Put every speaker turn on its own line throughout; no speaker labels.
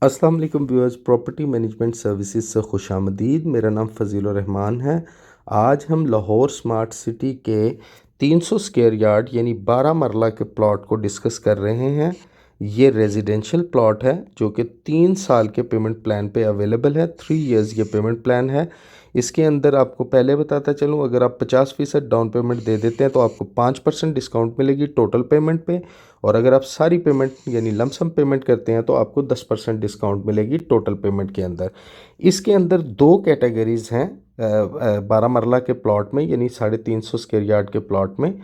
अस्सलाम वालेकुम viewers, property management services से खुशामदीद। मेरा नाम फ़ज़ील रहमान है। आज हम लाहौर स्मार्ट सिटी के 300 स्क्वायर यार्ड यानी 12 मरला के प्लॉट को डिस्कस कर रहे हैं। ये रेजिडेंशियल प्लॉट है जो कि 3 साल के पेमेंट प्लान पे अवेलेबल है। 3 इयर्स ये पेमेंट प्लान है। इसके अंदर आपको पहले बताता चलूँ, अगर आप 50% डाउन पेमेंट दे देते हैं तो आपको 5% डिस्काउंट मिलेगी टोटल पेमेंट पे। और अगर आप सारी पेमेंट यानी लमसम पेमेंट करते हैं तो आपको 10% डिस्काउंट मिलेगी टोटल पेमेंट के अंदर। इसके अंदर दो कैटेगरीज हैं 12 मरला के प्लॉट में, यानी 350 स्क्वायर यार्ड के प्लॉट में।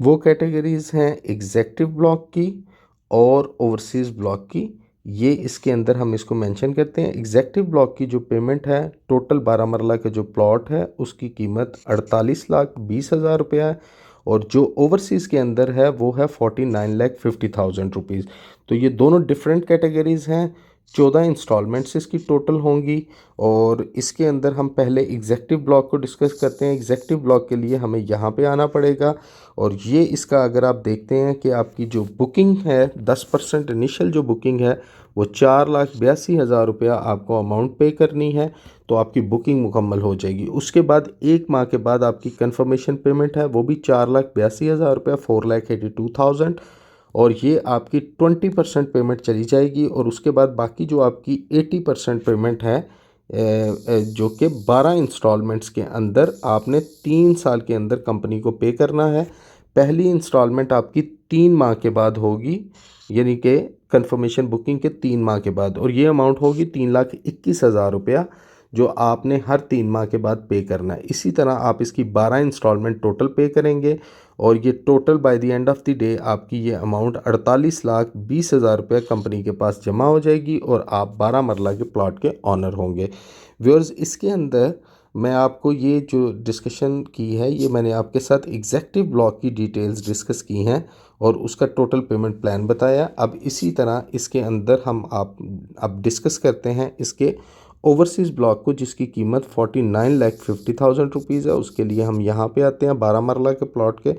वो कैटेगरीज हैं एग्जेक्टिव ब्लॉक की और ओवरसीज़ ब्लॉक की। ये इसके अंदर हम इसको मेंशन करते हैं। एग्जेक्टिव ब्लॉक की जो पेमेंट है, टोटल 12 मरला के जो प्लॉट है उसकी कीमत 48,20,000 रुपया है। और जो ओवरसीज़ के अंदर है वो है 49,50,000 रुपीज़। तो ये दोनों डिफरेंट कैटेगरीज हैं। 14 इंस्टॉलमेंट्स इसकी टोटल होंगी। और इसके अंदर हम पहले एग्जेक्टिव ब्लॉक को डिस्कस करते हैं। एग्जेक्टिव ब्लॉक के लिए हमें यहाँ पे आना पड़ेगा। और ये इसका अगर आप देखते हैं कि आपकी जो बुकिंग है 10% इनिशियल जो बुकिंग है वो 4,82,000 रुपया आपको अमाउंट पे करनी है, तो आपकी बुकिंग मुकम्मल हो जाएगी। उसके बाद 1 माह के बाद आपकी कंफर्मेशन पेमेंट है वो भी 4,82,000 रुपया, 4,82,000। और ये आपकी 20% पेमेंट चली जाएगी। और उसके बाद बाकी जो आपकी 80% पेमेंट है जो कि 12 इंस्टॉलमेंट्स के अंदर आपने 3 साल के अंदर कंपनी को पे करना है। पहली इंस्टॉलमेंट आपकी 3 माह के बाद होगी, यानी कि कंफर्मेशन बुकिंग के 3 माह के बाद। और ये अमाउंट होगी 3,21,000 रुपया, जो आपने हर 3 माह के बाद पे करना है। इसी तरह आप इसकी 12 इंस्टॉलमेंट टोटल पे करेंगे और ये total by the end of the day आपकी ये अमाउंट 48,20,000 रुपये कंपनी के पास जमा हो जाएगी और आप 12 मरला के प्लॉट के ऑनर होंगे। व्यूअर्स, इसके अंदर मैं आपको ये जो डिस्कशन की है ये मैंने आपके साथ एग्जेक्टिव ब्लॉक की डिटेल्स डिस्कस की हैं और उसका टोटल पेमेंट प्लान बताया। अब इसी तरह इसके अंदर हम आप अब डिस्कस करते हैं इसके ओवरसीज़ ब्लॉक को, जिसकी कीमत 49,50,000 रुपीज़ है। उसके लिए हम यहाँ पे आते हैं 12 मरला के प्लॉट के।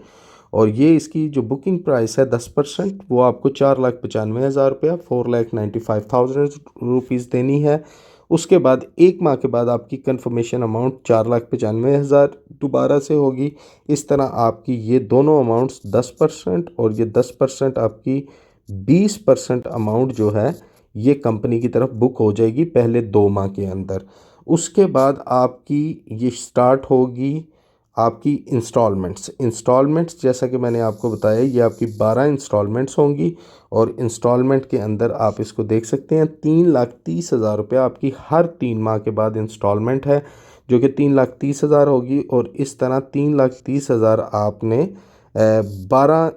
और ये इसकी जो बुकिंग प्राइस है 10%, वो आपको 4,95,000 रुपया, 4,95,000 रुपीज़ देनी है। उसके बाद 1 माह के बाद आपकी कंफर्मेशन अमाउंट 4,95,000 दोबारा से होगी। इस तरह आपकी ये दोनों अमाउंट्स 10% और ये 10% आपकी 20% अमाउंट जो है ये कंपनी की तरफ बुक हो जाएगी पहले 2 माह के अंदर। उसके बाद आपकी ये स्टार्ट होगी आपकी इंस्टॉलमेंट्स जैसा कि मैंने आपको बताया, ये आपकी 12 इंस्टॉलमेंट्स होंगी। और इंस्टॉलमेंट के अंदर आप इसको देख सकते हैं 3,30,000 रुपया आपकी हर 3 माह के बाद इंस्टॉलमेंट है, जो कि 3,30,000 होगी। और इस तरह 3,30,000 आपने 12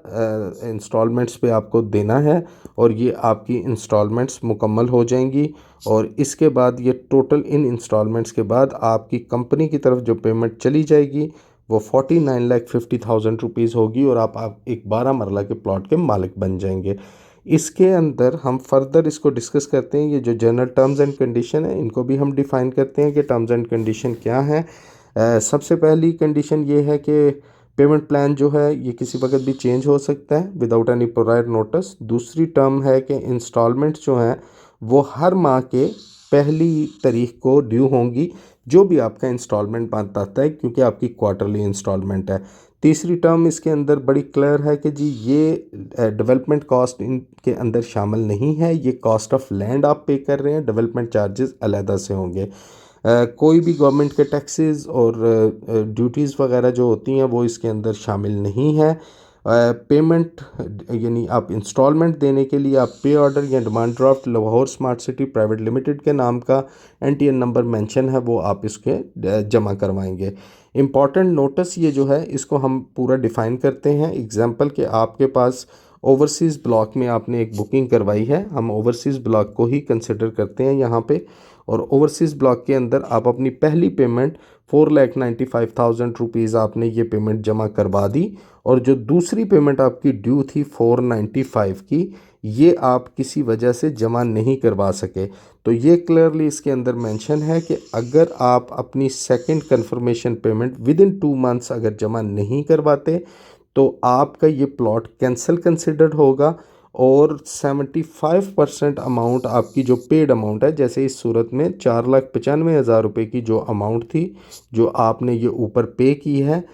इंस्टॉलमेंट्स पे आपको देना है और ये आपकी इंस्टॉलमेंट्स मुकम्मल हो जाएंगी। और इसके बाद ये टोटल इन इंस्टॉलमेंट्स के बाद आपकी कंपनी की तरफ जो पेमेंट चली जाएगी वो 49,50,000 रुपीज़ होगी और आप एक 12 मरला के प्लॉट के मालिक बन जाएंगे। इसके अंदर हम फर्दर इसको डिस्कस करते हैं। ये जो जनरल टर्म्स एंड कंडीशन है इनको भी हम डिफ़ाइन करते हैं कि टर्म्स एंड कंडीशन क्या हैं। सबसे पहली कंडीशन ये है कि पेमेंट प्लान जो है ये किसी वक्त भी चेंज हो सकता है विदाउट एनी प्रायर नोटिस। दूसरी टर्म है कि इंस्टॉलमेंट्स जो हैं वो हर माह के पहली तारीख को ड्यू होंगी, जो भी आपका इंस्टॉलमेंट बात आता है, क्योंकि आपकी क्वार्टरली इंस्टॉलमेंट है। तीसरी टर्म इसके अंदर बड़ी क्लियर है कि जी ये डेवलपमेंट कॉस्ट इनके अंदर शामिल नहीं है। ये कॉस्ट ऑफ लैंड आप पे कर रहे हैं, डेवलपमेंट चार्जेस अलहदा से होंगे। कोई भी गवर्नमेंट के टैक्सेस और ड्यूटीज़ वगैरह जो होती हैं वो इसके अंदर शामिल नहीं है। पेमेंट यानी आप इंस्टॉलमेंट देने के लिए आप पे ऑर्डर या demand draft Lahore smart city private limited के नाम का NTN नंबर मेंशन है वो आप इसके जमा करवाएंगे। इम्पॉर्टेंट नोटिस ये जो है इसको हम पूरा डिफ़ाइन करते हैं। एग्जांपल कि आपके पास ओवरसीज़ ब्लॉक में आपने एक बुकिंग करवाई है, हम ओवरसीज़ ब्लॉक को ही कंसिडर करते हैं यहाँ पे। और ओवरसीज़ ब्लॉक के अंदर आप अपनी पहली पेमेंट 4,95,000 रुपीज़ आपने ये पेमेंट जमा करवा दी। और जो दूसरी पेमेंट आपकी ड्यू थी 495 की, ये आप किसी वजह से जमा नहीं करवा सके। तो ये क्लियरली इसके अंदर मेंशन है कि अगर आप अपनी second confirmation payment with in 2 months अगर जमा नहीं करवाते तो आपका ये प्लॉट कैंसिल कंसिडर्ड होगा और 75% अमाउंट आपकी जो पेड अमाउंट है, जैसे इस सूरत में 4,95,000 रुपये की जो अमाउंट थी जो आपने ये ऊपर पे की है,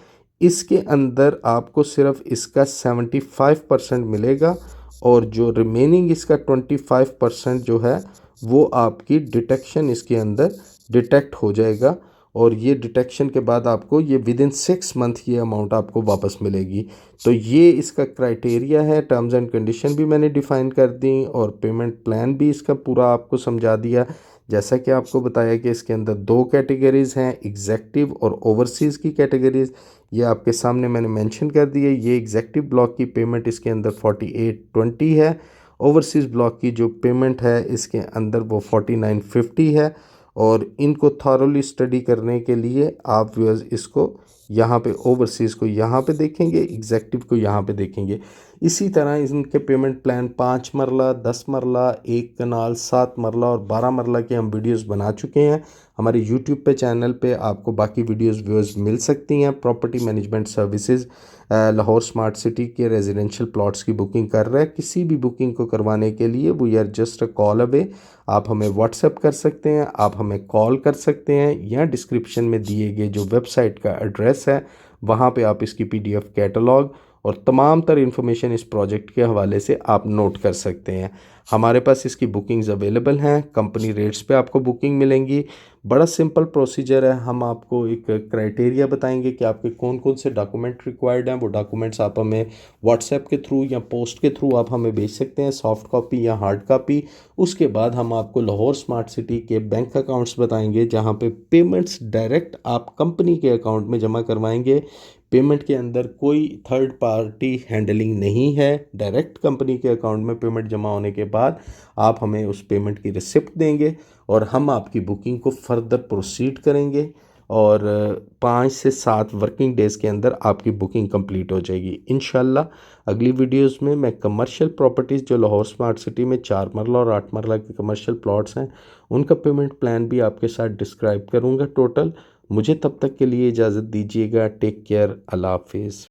इसके अंदर आपको सिर्फ इसका 75% मिलेगा और जो रिमेनिंग इसका 25% जो है वो आपकी डिटेक्शन इसके अंदर डिटेक्ट हो जाएगा और ये डिटेक्शन के बाद आपको ये विद इन 6 मंथ ये अमाउंट आपको वापस मिलेगी। तो ये इसका क्राइटेरिया है। टर्म्स एंड कंडीशन भी मैंने डिफ़ाइन कर दी और पेमेंट प्लान भी इसका पूरा आपको समझा दिया। जैसा कि आपको बताया कि इसके अंदर 2 कैटेगरीज़ हैं, एग्जेक्टिव और ओवरसीज़ की कैटेगरीज़। ये आपके सामने मैंने मेंशन कर दिए। ये एग्जेक्टिव ब्लॉक की पेमेंट इसके अंदर 4820 है। ओवरसीज़ ब्लॉक की जो पेमेंट है इसके अंदर वो 4950 है। और इनको थॉरोली स्टडी करने के लिए आप व्यूअर्स इसको यहाँ पे ओवरसीज़ को यहाँ पे देखेंगे, एग्जेक्टिव को यहाँ पे देखेंगे। इसी तरह इनके पेमेंट प्लान 5 मरला, 10 मरला, 1 कनाल, 7 मरला और 12 मरला के हम वीडियोस बना चुके हैं। हमारे यूट्यूब पे चैनल पे आपको बाकी वीडियोस व्यूअर्स मिल सकती हैं। Property management services Lahore smart city के रेजिडेंशियल प्लॉट्स की बुकिंग कर रहे हैं। किसी भी बुकिंग को करवाने के लिए we are just a call away. आप हमें व्हाट्सएप कर सकते हैं, आप हमें कॉल कर सकते हैं या डिस्क्रिप्शन में दिए गए जो वेबसाइट का एड्रेस है वहाँ पे आप इसकी पीडीएफ कैटलॉग और तमाम तर इन्फॉर्मेशन इस प्रोजेक्ट के हवाले से आप नोट कर सकते हैं। हमारे पास इसकी बुकिंग्स अवेलेबल हैं, कंपनी रेट्स पे आपको बुकिंग मिलेंगी। बड़ा सिंपल प्रोसीजर है। हम आपको एक क्राइटेरिया बताएंगे कि आपके कौन कौन से डॉक्यूमेंट रिक्वायर्ड हैं। वो डॉक्यूमेंट्स आप हमें व्हाट्सएप के थ्रू या पोस्ट के थ्रू आप हमें भेज सकते हैं, सॉफ्ट कॉपी या हार्ड कॉपी। उसके बाद हम आपको लाहौर स्मार्ट सिटी के बैंक अकाउंट्स बताएंगे जहाँ पे पेमेंट्स डायरेक्ट आप कंपनी के अकाउंट में जमा करवाएंगे। पेमेंट के अंदर कोई थर्ड पार्टी हैंडलिंग नहीं है। डायरेक्ट कंपनी के अकाउंट में पेमेंट जमा होने के बाद आप हमें उस पेमेंट की रिसिप्ट देंगे और हम आपकी बुकिंग को फर्दर प्रोसीड करेंगे और 5 से 7 वर्किंग डेज़ के अंदर आपकी बुकिंग कंप्लीट हो जाएगी इंशाल्लाह। अगली वीडियोस में मैं कमर्शियल प्रॉपर्टीज़ जो लाहौर स्मार्ट सिटी में 4 मरला और 8 मरला के कमर्शियल प्लॉट्स हैं उनका पेमेंट प्लान भी आपके साथ डिस्क्राइब करूँगा टोटल। मुझे तब तक के लिए इजाज़त दीजिएगा। Take care. अल्लाह हाफिज़।